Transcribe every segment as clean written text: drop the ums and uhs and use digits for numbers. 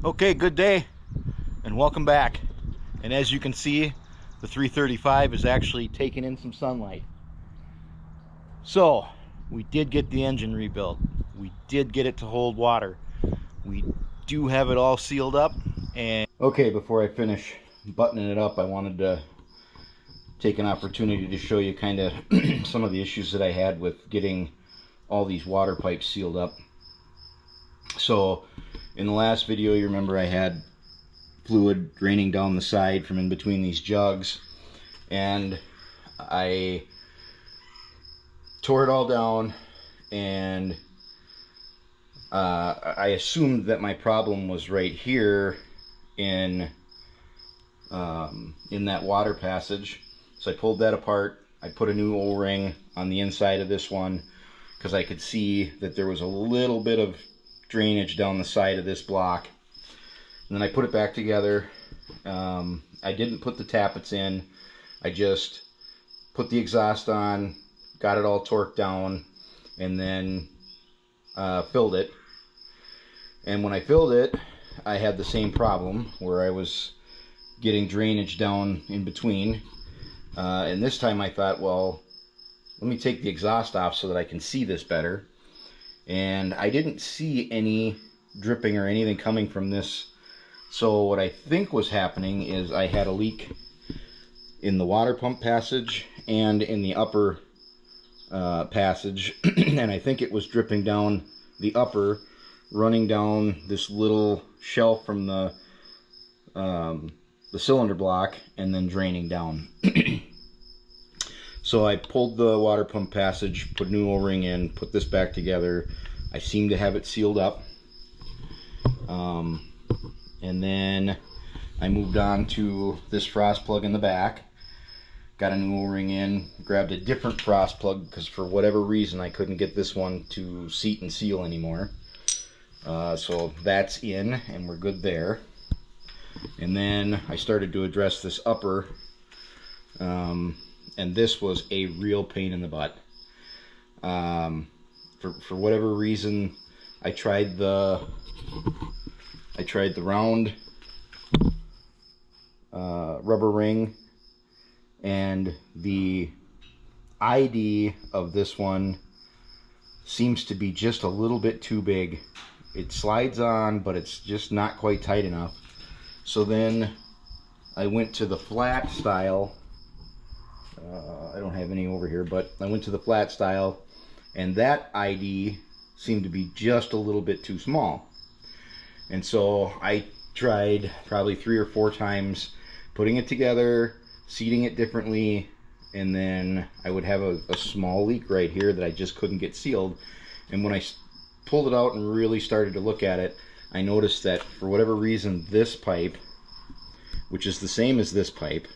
Okay, good day and welcome back. And as you can see, the 335 is actually taking in some sunlight. So, we did get the engine rebuilt. We did get it to hold water. We do have it all sealed up. And okay, before I finish buttoning it up, I wanted to take an opportunity to show you kind of some of the issues that I had with getting all these water pipes sealed up. So, in the last video, you remember I had fluid draining down the side from in between these jugs, and I tore it all down, and I assumed that my problem was right here in that water passage. So I pulled that apart. I put a new O-ring on the inside of this one because I could see that there was a little bit of drainage down the side of this block. And then I put it back together. I didn't put the tappets in. I just put the exhaust on, got it all torqued down, and then filled it. And when I filled it, I had the same problem where I was getting drainage down in between. And this time I thought, well, let me take the exhaust off so that I can see this better. And I didn't see any dripping or anything coming from this. So what I think was happening is I had a leak in the water pump passage and in the upper passage. And I think it was dripping down the upper, running down this little shelf from the cylinder block, and then draining down. So I pulled the water pump passage, put a new O-ring in, put this back together. I seem to have it sealed up. And then I moved on to this frost plug in the back. Got a new O-ring in, grabbed a different frost plug because for whatever reason I couldn't get this one to seat and seal anymore. So that's in, and we're good there. And then I started to address this upper, and this was a real pain in the butt. For whatever reason, I tried the round rubber ring, and the ID of this one seems to be just a little bit too big. It slides on, but it's just not quite tight enough. So then I went to the flat style. I don't have any over here, but I went to the flat style, and that ID seemed to be just a little bit too small. And so I tried probably 3 or 4 times putting it together, seating it differently, and then I would have a small leak right here that I just couldn't get sealed. And when I pulled it out and really started to look at it, I noticed that for whatever reason this pipe, which is the same as this pipe,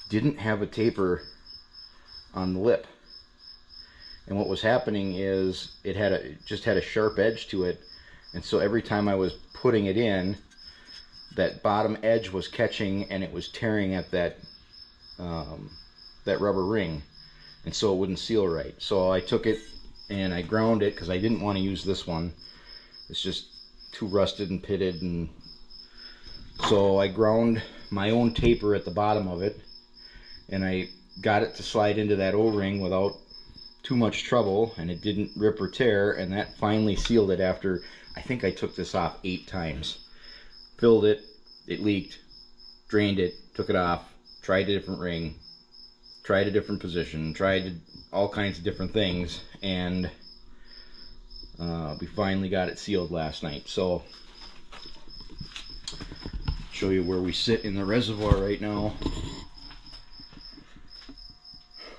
didn't have a taper on the lip. And what was happening is it just had a sharp edge to it, and so every time I was putting it in, that bottom edge was catching and it was tearing at that rubber ring, and so it wouldn't seal right. So I took it and I ground it because I didn't want to use this one. It's just too rusted and pitted, and so I ground my own taper at the bottom of it, and I got it to slide into that O-ring without too much trouble, and it didn't rip or tear, and that finally sealed it after I think I took this off 8 times. Filled it, it leaked, drained it, took it off, tried a different ring, tried a different position, tried all kinds of different things, and we finally got it sealed last night. So show you where we sit in the reservoir right now.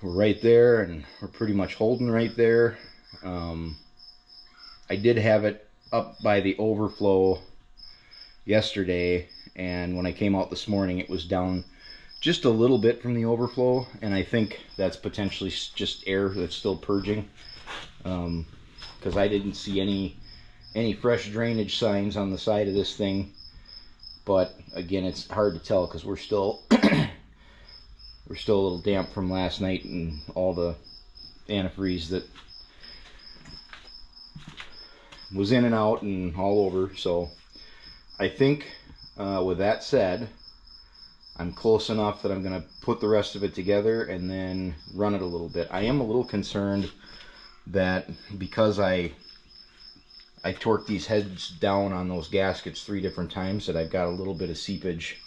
We're right there, and we're pretty much holding right there. I did have it up by the overflow yesterday, and when I came out this morning it was down just a little bit from the overflow, and I think that's potentially just air that's still purging, because I didn't see any fresh drainage signs on the side of this thing. But again, it's hard to tell because we're still a little damp from last night and all the antifreeze was in and out and all over. So I think with that said, I'm close enough that I'm going to put the rest of it together and then run it a little bit. I am a little concerned that because I torqued these heads down on those gaskets 3 different times, that I've got a little bit of seepage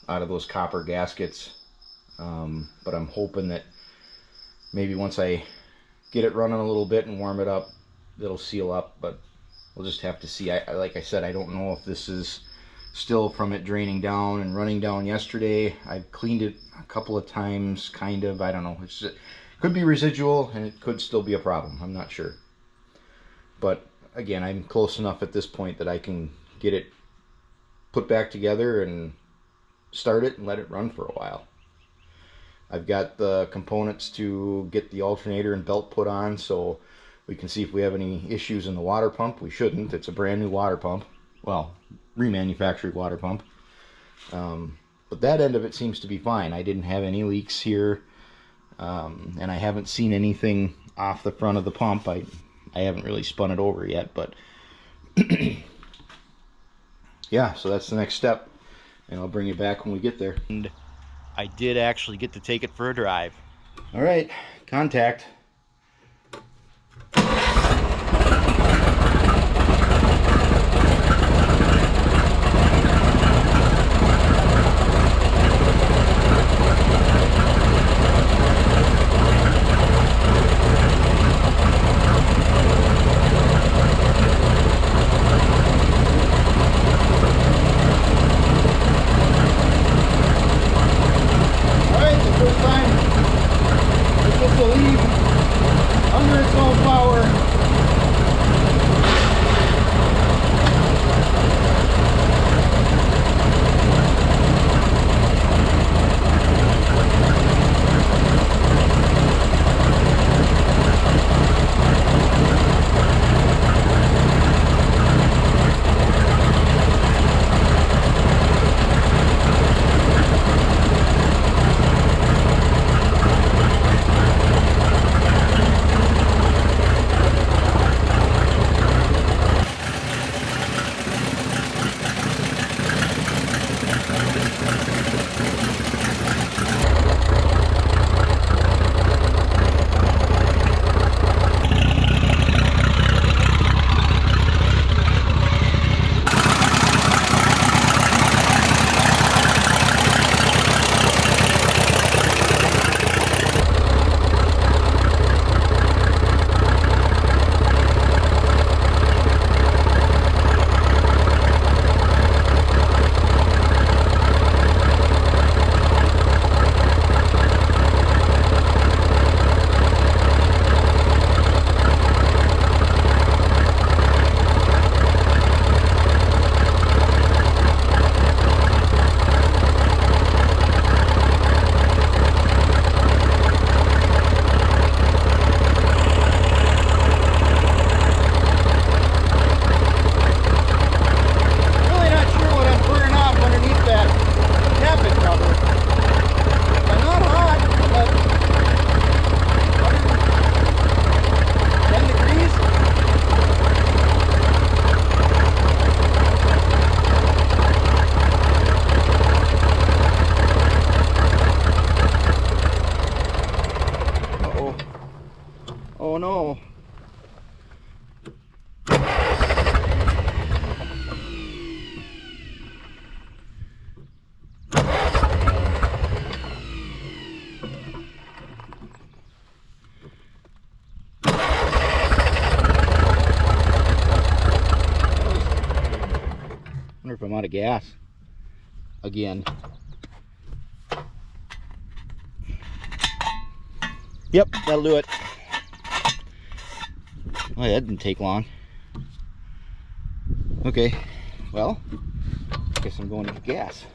out of those copper gaskets. But I'm hoping that maybe once I get it running a little bit and warm it up, it'll seal up, but we'll just have to see. Like I said, I don't know if this is still from it draining down and running down yesterday. I've cleaned it a couple of times, kind of. I don't know. It could be residual, and it could still be a problem. I'm not sure. But again, I'm close enough at this point that I can get it put back together and start it and let it run for a while. I've got the components to get the alternator and belt put on, so we can see if we have any issues in the water pump. We shouldn't. It's a brand new water pump. Well, remanufactured water pump. But that end of it seems to be fine. I didn't have any leaks here, and I haven't seen anything off the front of the pump. I haven't really spun it over yet, but yeah, so that's the next step, and I'll bring you back when we get there. And I did actually get to take it for a drive. All right, contact. Oh no. Wonder if I'm out of gas again. Yep, that'll do it. Oh, that didn't take long. Okay, well, I guess I'm going to get gas.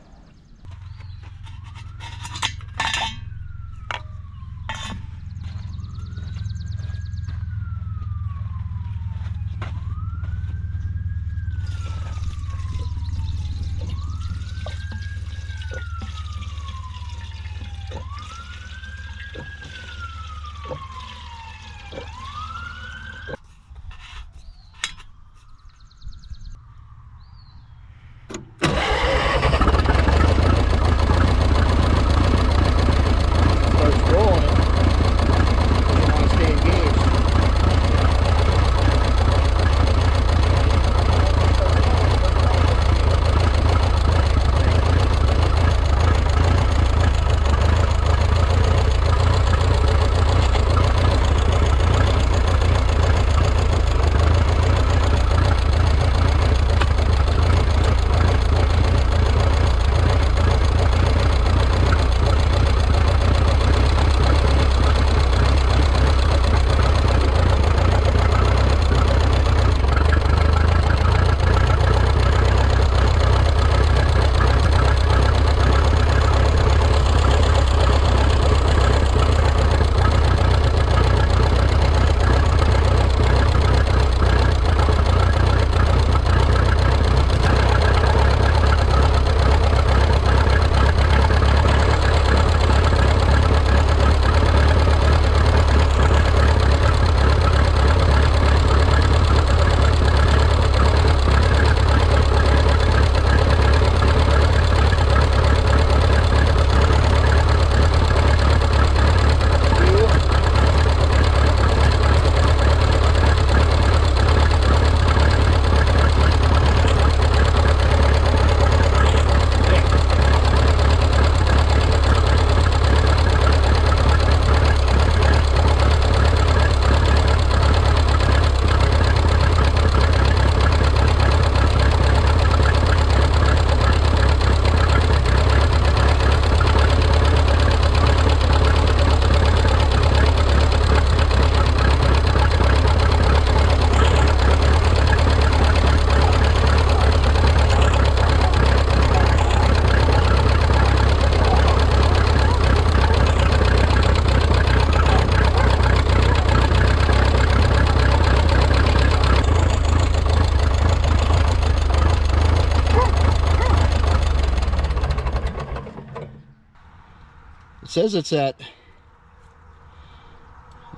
says it's at,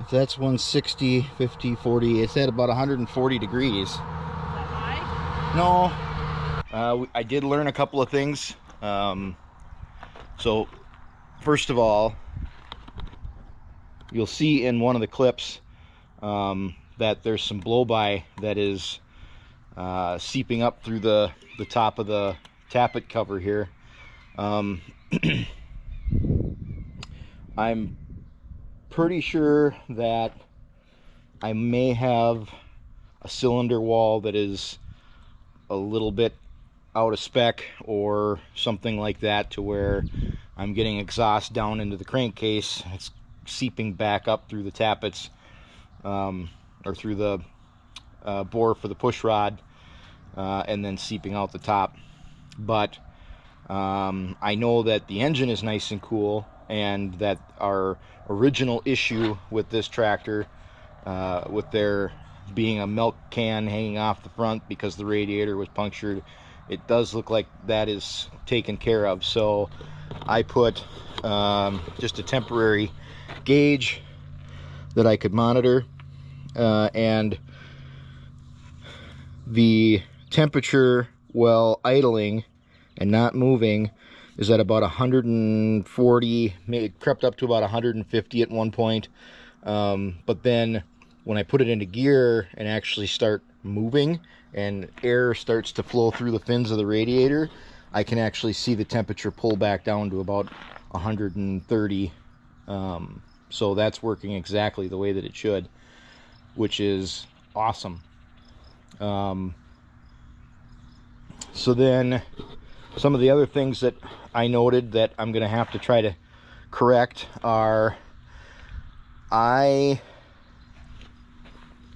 if that's 160, 50, 40, it's at about 140 degrees. Is that high? No. I did learn a couple of things. So, first of all, you'll see in one of the clips that there's some blow-by that is seeping up through the top of the tappet cover here. I'm pretty sure that I may have a cylinder wall that is a little bit out of spec or something like that, to where I'm getting exhaust down into the crankcase. It's seeping back up through the tappets, or through the bore for the push rod, and then seeping out the top. But I know that the engine is nice and cool, and that our original issue with this tractor, with there being a milk can hanging off the front because the radiator was punctured, it does look like that is taken care of. So I put just a temporary gauge that I could monitor, and the temperature while idling and not moving is at about 140, it crept up to about 150 at one point. But then when I put it into gear and actually start moving and air starts to flow through the fins of the radiator, I can actually see the temperature pull back down to about 130. So that's working exactly the way that it should, which is awesome. So then some of the other things that I noted that I'm going to have to try to correct are, I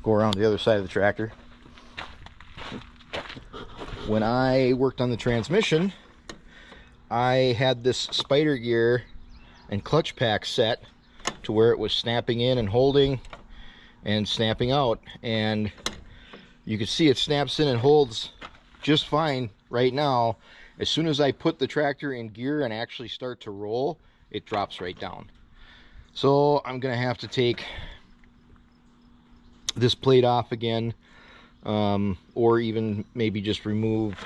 go around the other side of the tractor. When I worked on the transmission, I had this spider gear and clutch pack set to where it was snapping in and holding and snapping out, and you can see it snaps in and holds just fine right now. As soon as I put the tractor in gear and actually start to roll, it drops right down. So I'm gonna have to take this plate off again, or even maybe just remove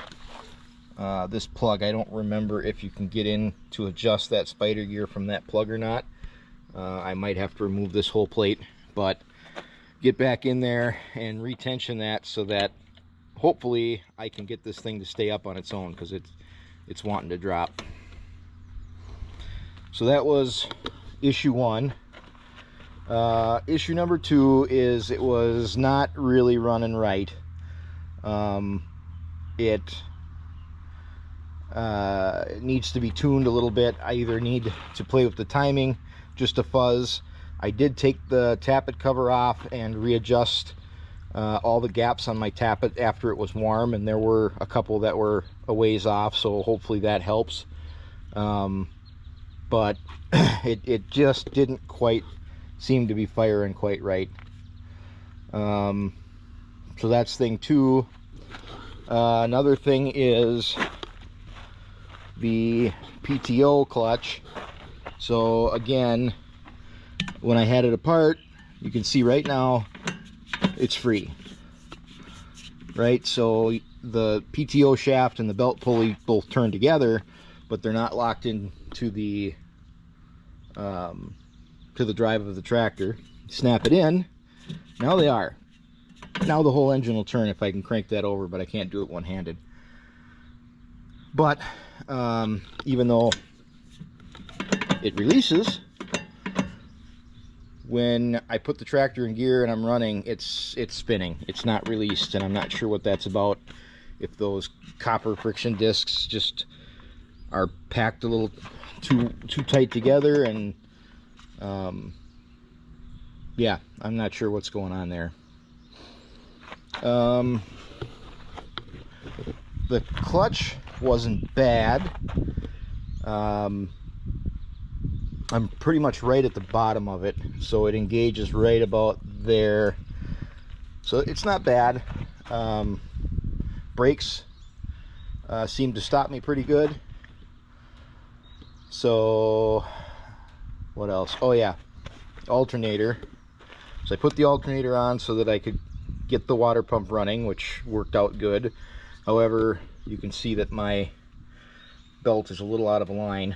this plug. I don't remember if you can get in to adjust that spider gear from that plug or not. I might have to remove this whole plate, but get back in there and retension that, so that hopefully I can get this thing to stay up on its own, because it's wanting to drop. So that was issue one. Issue number two is it was not really running right. It needs to be tuned a little bit. I either need to play with the timing just a fuzz. I did take the tappet cover off and readjust all the gaps on my tappet after it was warm, and there were a couple that were a ways off, so hopefully that helps. But it just didn't quite seem to be firing quite right. So that's thing two. Another thing is the PTO clutch. So again, when I had it apart, you can see right now it's free, right? So the PTO shaft and the belt pulley both turn together, but they're not locked into the drive of the tractor. Snap it in, now they are. Now the whole engine will turn if I can crank that over, but I can't do it one-handed. But even though it releases, when I put the tractor in gear and I'm running, it's spinning. It's not released, and I'm not sure what that's about. If those copper friction discs just are packed a little too tight together, and yeah, I'm not sure what's going on there. The clutch wasn't bad. I'm pretty much right at the bottom of it, so it engages right about there, so it's not bad. Brakes seem to stop me pretty good, so what else? Oh yeah, alternator. So I put the alternator on so that I could get the water pump running, which worked out good. However, you can see that my belt is a little out of line.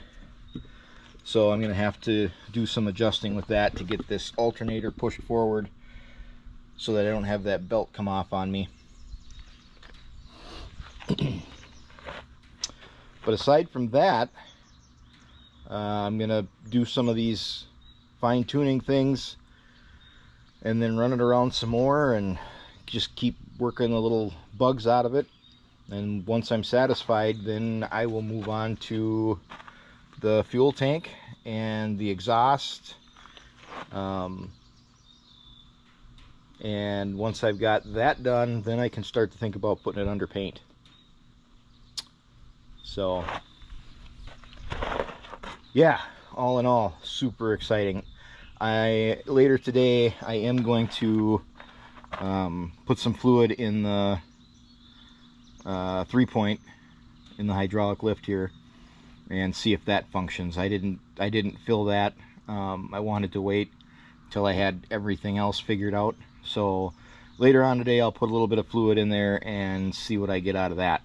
So I'm going to have to do some adjusting with that to get this alternator pushed forward so that I don't have that belt come off on me. But aside from that, I'm going to do some of these fine-tuning things and then run it around some more and just keep working the little bugs out of it. And once I'm satisfied, then I will move on to the fuel tank and the exhaust. And once I've got that done, then I can start to think about putting it under paint. So yeah, all in all, super exciting. Later today I am going to put some fluid in the 3-point in the hydraulic lift here and see if that functions. I didn't fill that. I wanted to wait until I had everything else figured out. So later on today I'll put a little bit of fluid in there and see what I get out of that.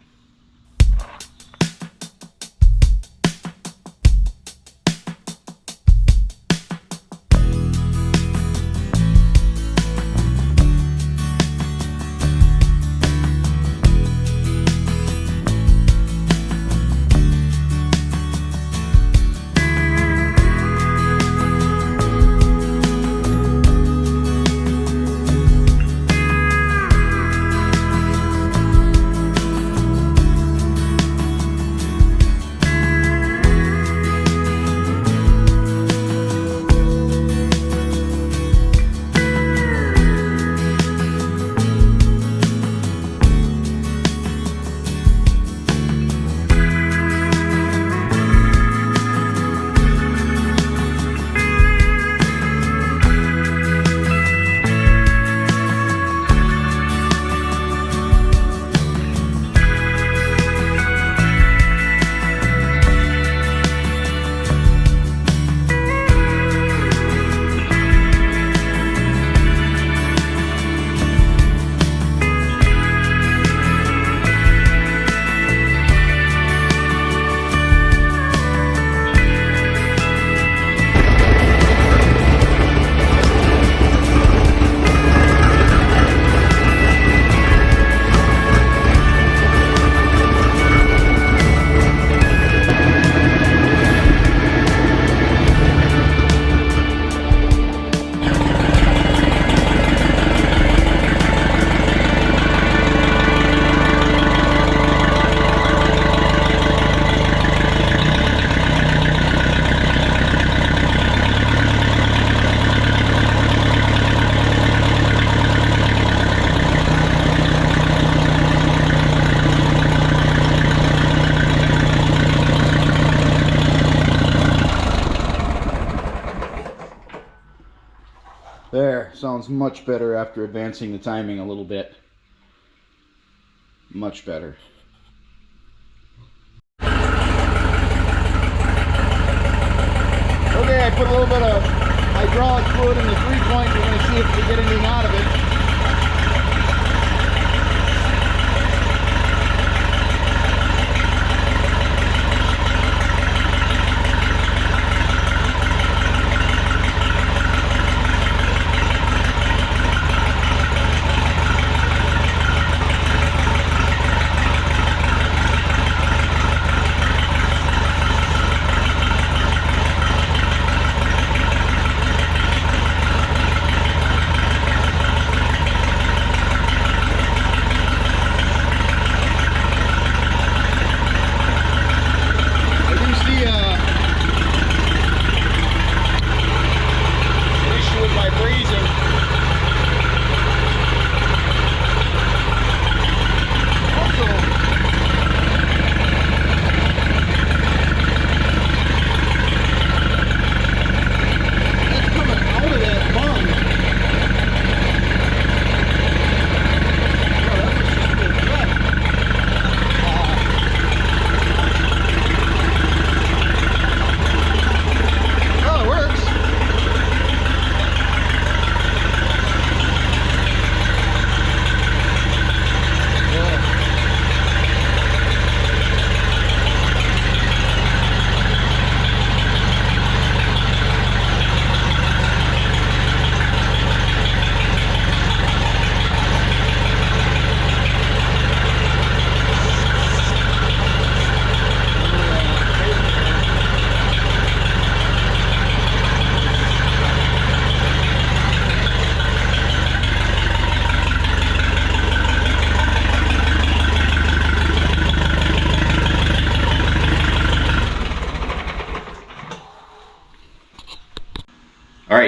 There, sounds much better after advancing the timing a little bit. Much better. Okay, I put a little bit of hydraulic fluid in the 3-point. We're going to see if we get anything out of it.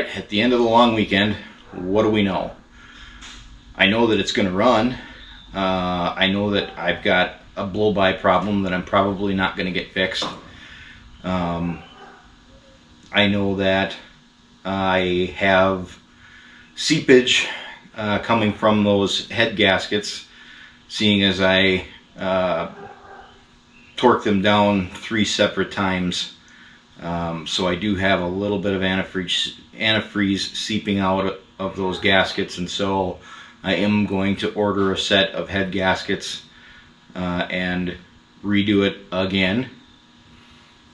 right, at the end of the long weekend, what do we know? I know that it's going to run. I know that I've got a blow-by problem that I'm probably not going to get fixed. I know that I have seepage coming from those head gaskets, seeing as I torqued them down 3 separate times. So I do have a little bit of antifreeze seeping out of those gaskets, and so I am going to order a set of head gaskets and redo it again.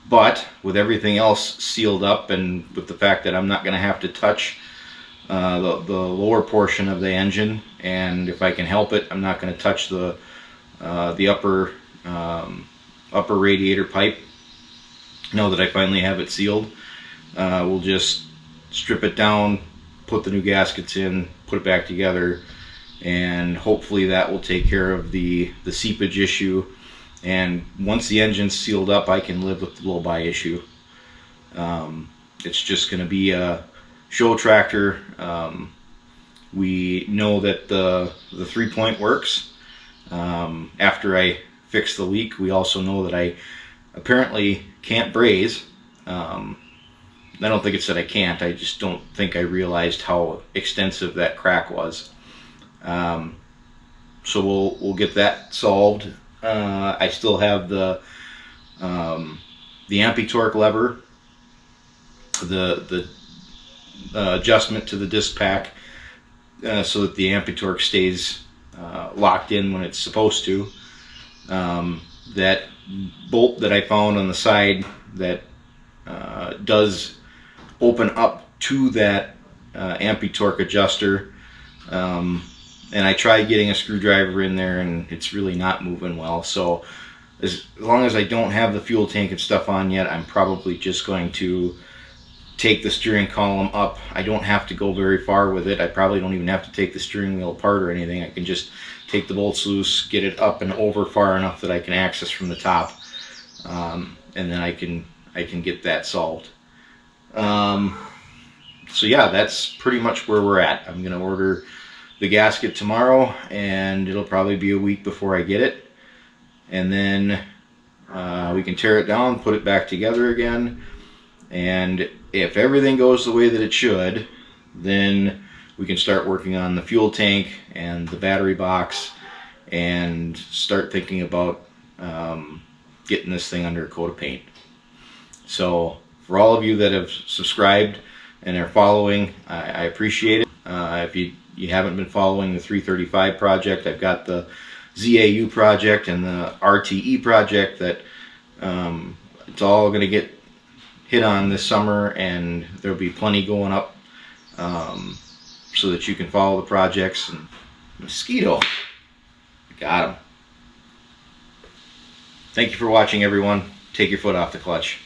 But with everything else sealed up, and with the fact that I'm not going to have to touch the lower portion of the engine, and if I can help it, I'm not going to touch the upper radiator pipe. Now that I finally have it sealed, we'll just strip it down, put the new gaskets in, put it back together, and hopefully that will take care of the seepage issue. And once the engine's sealed up, I can live with the blow-by issue. It's just going to be a show tractor. We know that the 3-point works. After I fix the leak, we also know that I apparently can't braze. I don't think it's that I can't, I just don't think I realized how extensive that crack was. So we'll get that solved. I still have the anti-torque lever, the adjustment to the disc pack, so that the anti-torque stays locked in when it's supposed to. That bolt that I found on the side that does open up to that anti-torque adjuster, and I tried getting a screwdriver in there, and it's really not moving well. So as long as I don't have the fuel tank and stuff on yet, I'm probably just going to take the steering column up. I don't have to go very far with it. I probably don't even have to take the steering wheel apart or anything. I can just take the bolts loose, get it up and over far enough that I can access from the top, and then I can get that solved. So yeah, that's pretty much where we're at. I'm gonna order the gasket tomorrow, and it'll probably be a week before I get it, and then we can tear it down, put it back together again, and if everything goes the way that it should, then we can start working on the fuel tank and the battery box and start thinking about getting this thing under a coat of paint. So for all of you that have subscribed and are following, I appreciate it. If you haven't been following the 335 project, I've got the ZAU project and the RTE project that it's all going to get hit on this summer, and there'll be plenty going up so that you can follow the projects. And mosquito, got him. Thank you for watching, everyone. Take your foot off the clutch.